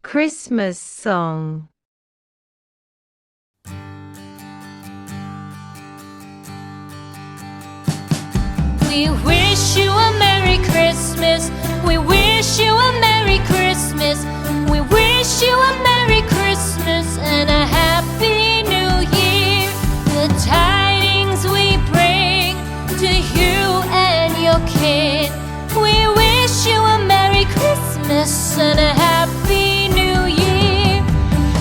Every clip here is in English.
Christmas song. We wish you a Merry Christmas. We wish you a Merry Christmas. We wish you a Merry Christmas and a Happy New Year. The tidings we bring to you and your kid. We wish you a Merry Christmas and a Happy New Year.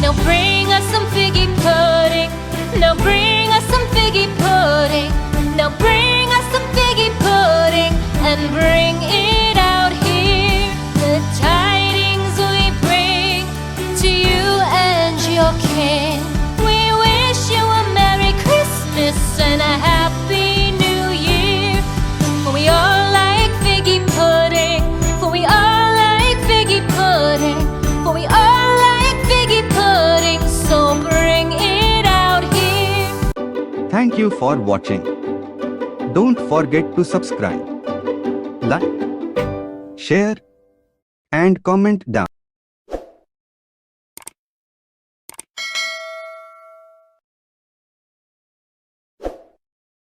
Now bring us some figgy pudding. Now bring us some figgy pudding. Now bring us some figgy pudding and bring it out here. The tidings we bring to you and your kin. We wish you a Merry Christmas and a Happy New Year. For we all like figgy pudding. For we all like figgy pudding. For we all like figgy pudding. So bring it out here. Thank you for watching. Don't forget to subscribe, like, share, and comment down.